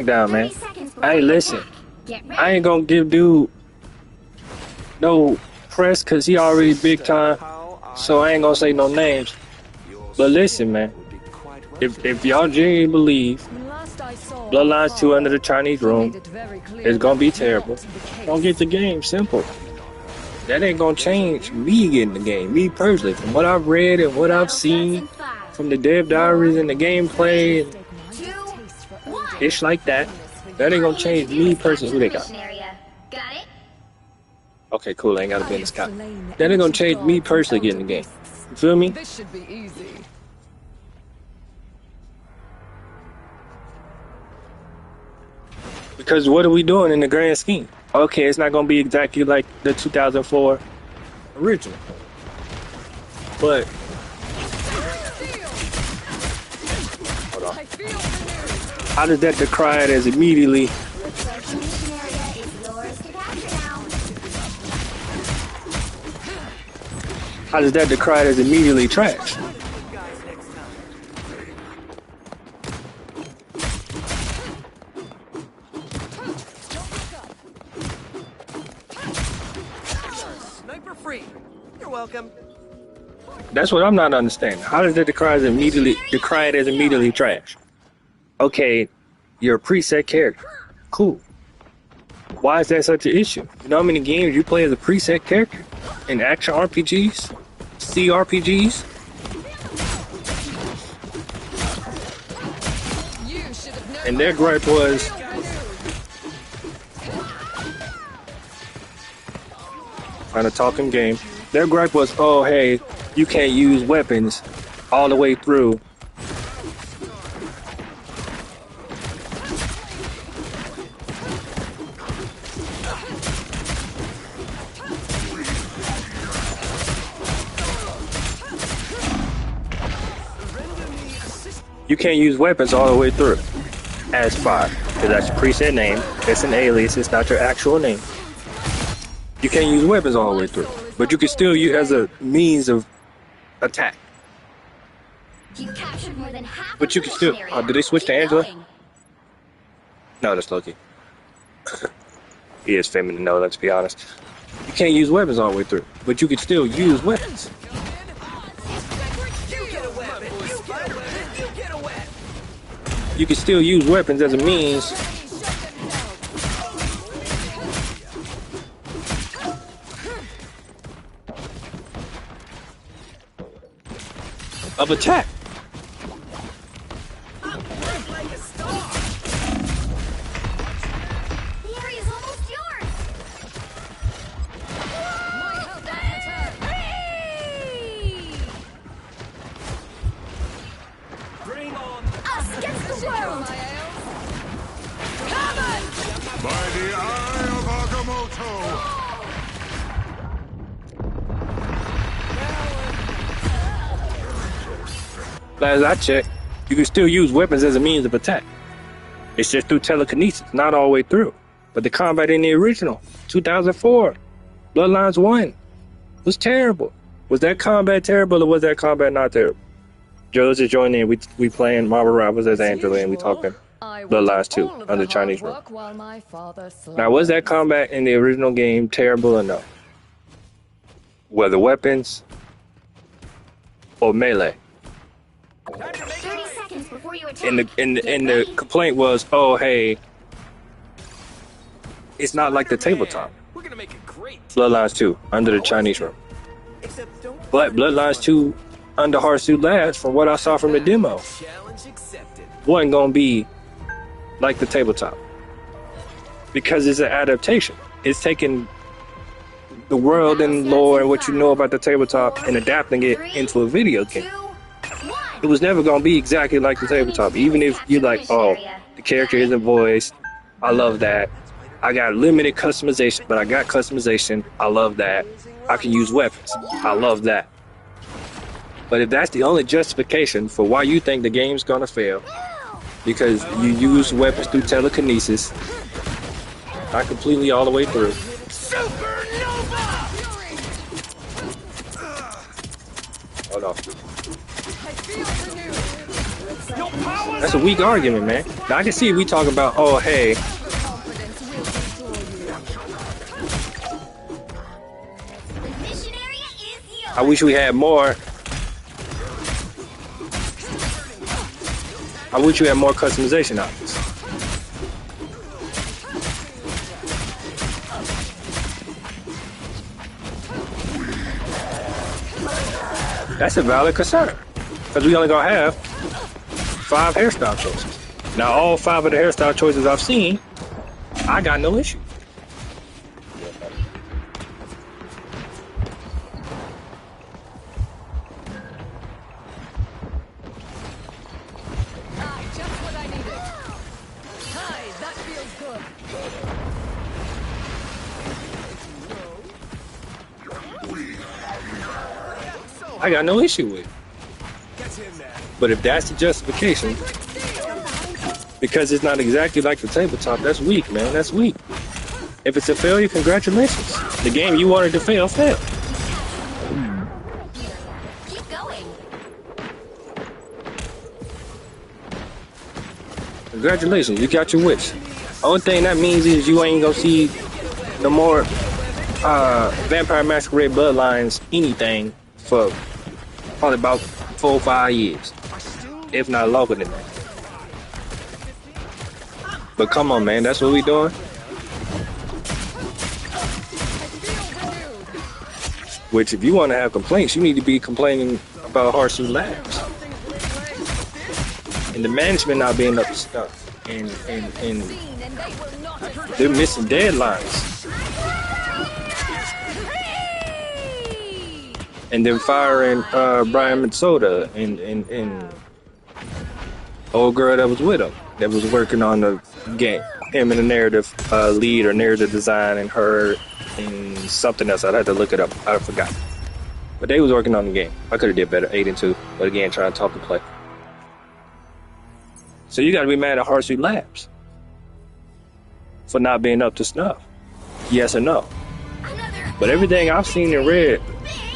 Down, man. Hey, listen. I ain't gonna give dude no press because he already big time. So I ain't gonna say no names. But listen, man. If y'all genuinely believe Bloodlines 2 under the Chinese room is gonna be terrible, don't get the game. Simple. That ain't gonna change me getting the game. Me personally, from what I've read and what I've seen from the dev diaries and the gameplay and ish like that, that ain't gonna change me personally. Who they got? Okay, cool. I ain't gotta be in the sky. That ain't gonna change me personally getting the game. You feel me? This should be easy. Because what are we doing in the grand scheme? Okay, it's not gonna be exactly like the 2004 original, but hold on. How does that decry it as immediately? How does that decry it as immediately trash? Sniper free. You're welcome. That's what I'm not understanding. How does that decry it as immediately trash? Okay, you're a preset character. Cool. Why is that such an issue? You know how many games you play as a preset character? In action RPGs? CRPGs? And their gripe was trying to talk in game. Their gripe was, oh hey, you can't use weapons all the way through. You can't use weapons all the way through as fire, because that's your preset name. It's an alias, it's not your actual name. You can't use weapons all the way through, but you can still use as a means of attack. But you can still. Oh, did they switch to Angela? No, that's Loki. He is feminine, no, let's be honest. You can't use weapons all the way through, but you can still use weapons. You can still use weapons as a means of attack. As I check, you can still use weapons as a means of attack. It's just through telekinesis, not all the way through. But the combat in the original, 2004, Bloodlines 1, was terrible. Was that combat terrible or was that combat not terrible? Joe, just join in. We playing Marvel Rivals as Angela and we talking Bloodlines 2 under Chinese room. Now, was that combat in the original game terrible or no? Whether weapons or melee? And the complaint was, oh hey, it's not like the tabletop. Bloodlines 2 under the Chinese room. But Bloodlines 2 under Hardsuit Labs, from what I saw from the demo, wasn't gonna be like the tabletop because it's an adaptation. It's taking the world and lore and what you know about the tabletop and adapting it into a video game. It was never gonna be exactly like the tabletop. Even if you're like, oh, the character isn't voiced, I love that. I got limited customization, but I got customization. I love that. I can use weapons. I love that. But if that's the only justification for why you think the game's gonna fail, because you use weapons through telekinesis, not completely all the way through. Hold on. That's a weak argument, man. Now I can see we talking about, oh hey, I wish we had more. I wish you had more customization options. That's a valid concern, because we only gonna have 5 hairstyle choices. Now, all 5 of the hairstyle choices I've seen, I got no issue. Just what I needed. Hi, that feels good. I got no issue with it. But if that's the justification, because it's not exactly like the tabletop, that's weak, man. That's weak. If it's a failure, congratulations. The game you wanted to fail, failed. Keep going. Congratulations, you got your wish. Only thing that means is you ain't gonna see no more Vampire Masquerade Bloodlines anything for probably about 4 or 5 years, if not longer than that. But come on, man, that's what we doing. Which, if you want to have complaints, you need to be complaining about Harsu Labs and the management not being up to stuff, and they're missing deadlines. And then firing Brian Matsuda and old girl that was with him, that was working on the game. Him and the narrative lead or narrative design, and her and something else. I'd have to look it up. I forgot. But they was working on the game. I could have did better, 8-2. But again, trying to talk and play. So you got to be mad at Harsu Labs for not being up to snuff. Yes or no? But everything I've seen and read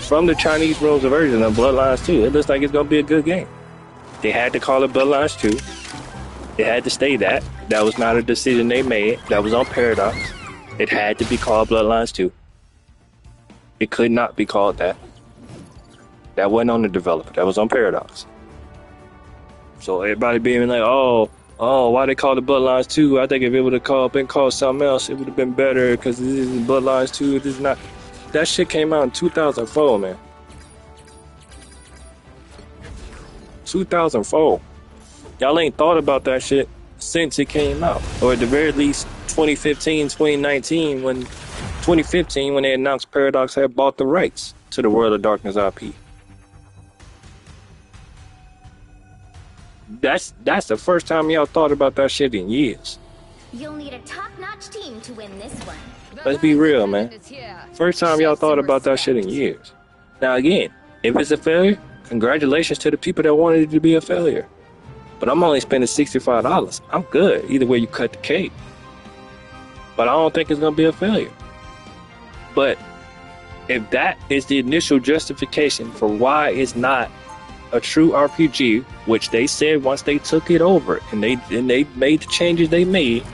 from the Chinese rules version of Bloodlines 2, it looks like it's going to be a good game. They had to call it Bloodlines 2. They had to stay that. That was not a decision they made. That was on Paradox. It had to be called Bloodlines 2. It could not be called that. That wasn't on the developer. That was on Paradox. So everybody being like, oh, why they called it Bloodlines 2? I think if it would have been called something else, it would have been better, because this is Bloodlines 2. This is not. That shit came out in 2004, man. 2004. Y'all ain't thought about that shit since it came out. Or at the very least, 2015, 2019, when 2015, when they announced Paradox had bought the rights to the World of Darkness IP. That's the first time y'all thought about that shit in years. You'll need a top-notch team to win this one. Let's be real, man. First time y'all thought about that shit in years. Now again, if it's a failure, congratulations to the people that wanted it to be a failure. But I'm only spending $65. I'm good. Either way you cut the cake. But I don't think it's gonna be a failure. But if that is the initial justification for why it's not a true RPG, which they said once they took it over and they made the changes they made,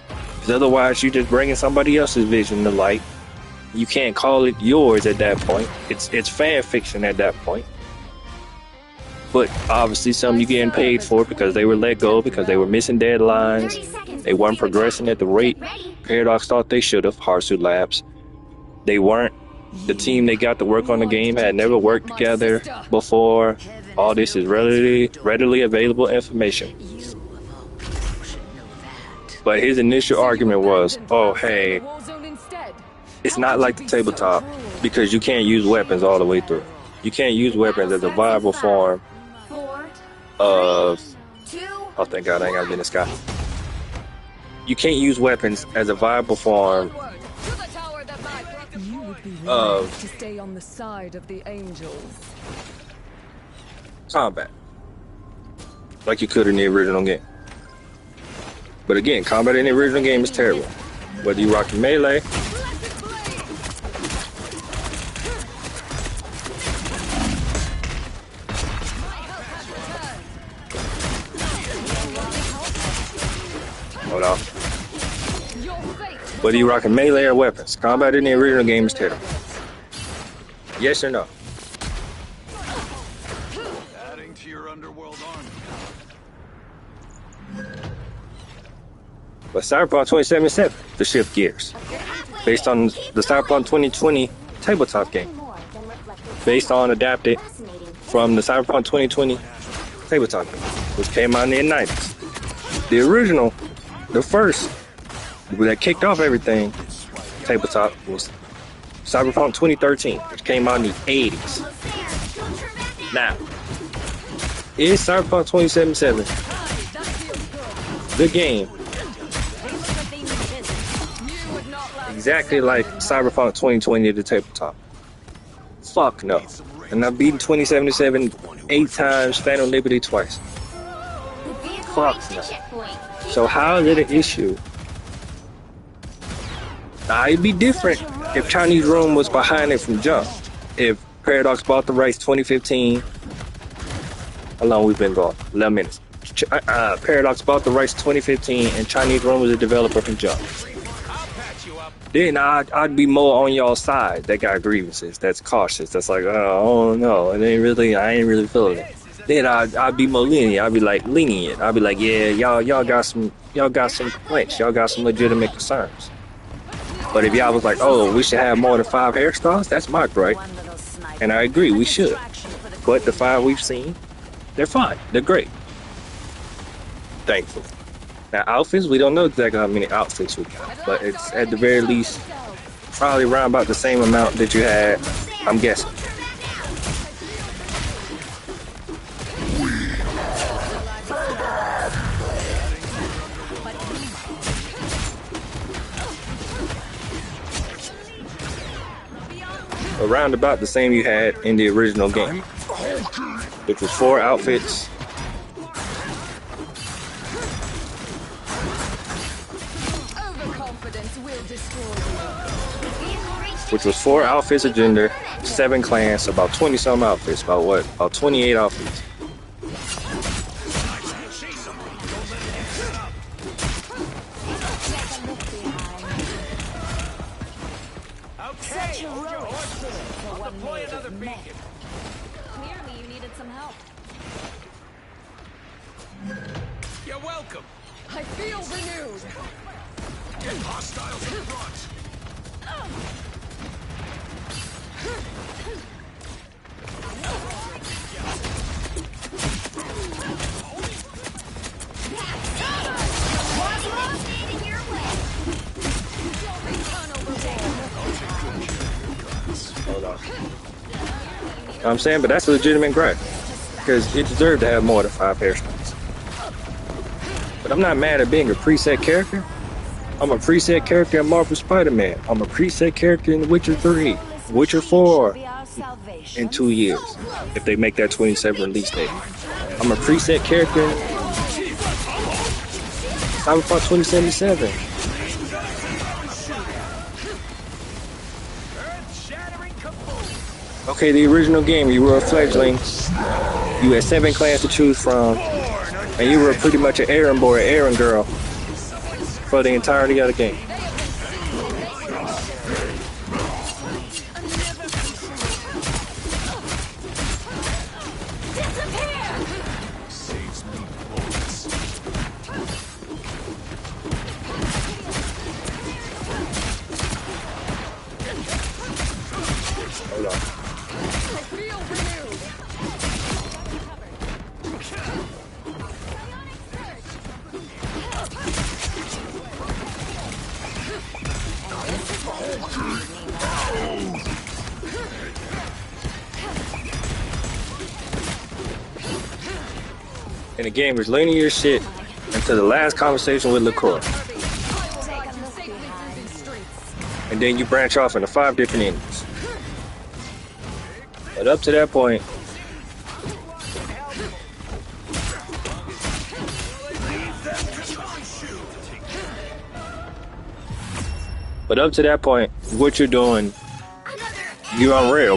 because otherwise you're just bringing somebody else's vision to light. You can't call it yours at that point. It's fan fiction at that point. But obviously something you're getting paid for because they were let go, because they were missing deadlines. They weren't progressing at the rate Paradox thought they should have. Harsu Labs. They weren't. The team they got to work on the game had never worked together before. All this is readily available information. But his initial argument was, oh hey, it's not like the tabletop because you can't use weapons all the way through. You can't use weapons as a viable form of... Oh, thank God, I ain't gotta be in the sky. You can't use weapons as a viable form of to stay on the side of the angels. Combat, like you could in the original game. But again, combat in the original game is terrible. Whether you rock the melee, Whether you rocking melee or weapons, combat in the original game is terrible. Yes or no? Adding to your underworld army. But Cyberpunk 2077 to shift gears, based on the Cyberpunk 2020 tabletop game, based on adapted from the Cyberpunk 2020 tabletop game, which came out in the 90s. The original, the first that kicked off everything, tabletop, was Cyberpunk 2013, which came out in the 80s. Now, is Cyberpunk 2077 the game exactly like Cyberpunk 2020 the tabletop? Fuck no. And I've beaten 2077 8 times, Phantom Liberty twice. Fuck no. So how is it an issue? Now, it'd be different if Chinese Room was behind it from jump. If Paradox bought the rights 2015, how long we've been gone? 11 minutes. Paradox bought the rights 2015 and Chinese Room was a developer from jump. Then I'd be more on y'all's side. That got grievances. That's cautious. That's like, oh no, I ain't really feeling it. Then I'd be more lenient. I'd be like lenient. I'd be like, yeah, y'all got some complaints. Y'all got some legitimate concerns. But if y'all was like, oh, we should have more than 5 hairstyles, that's my gripe. And I agree, we should. But the 5 we've seen, they're fine. They're great. Thankfully. Now, outfits, we don't know exactly how many outfits we got. But it's at the very least probably around about the same amount that you had, I'm guessing. Around about the same you had in the original game, which was 4 outfits. Which was 4 outfits of gender, 7 clans, about 20 some outfits, about 28 outfits. Clearly, you needed some help. You're welcome. I feel renewed. Get hostiles in front. Hold on. I'm saying, but that's a legitimate gripe. Because it deserved to have more than 5 hairstyles. But I'm not mad at being a preset character. I'm a preset character in Marvel Spider-Man. I'm a preset character in The Witcher 3. Witcher 4 in 2 years. If they make that 27 release date. I'm a preset character in Cyberpunk 2077. Okay, the original game, you were a fledgling. You had 7 clans to choose from. And you were pretty much an errand boy, errand girl for the entirety of the game. Hold on. And the game is leaning your shit until the last conversation with LaCroix. And then you branch off into 5 different endings. But up to that point, what you're doing, you're unreal.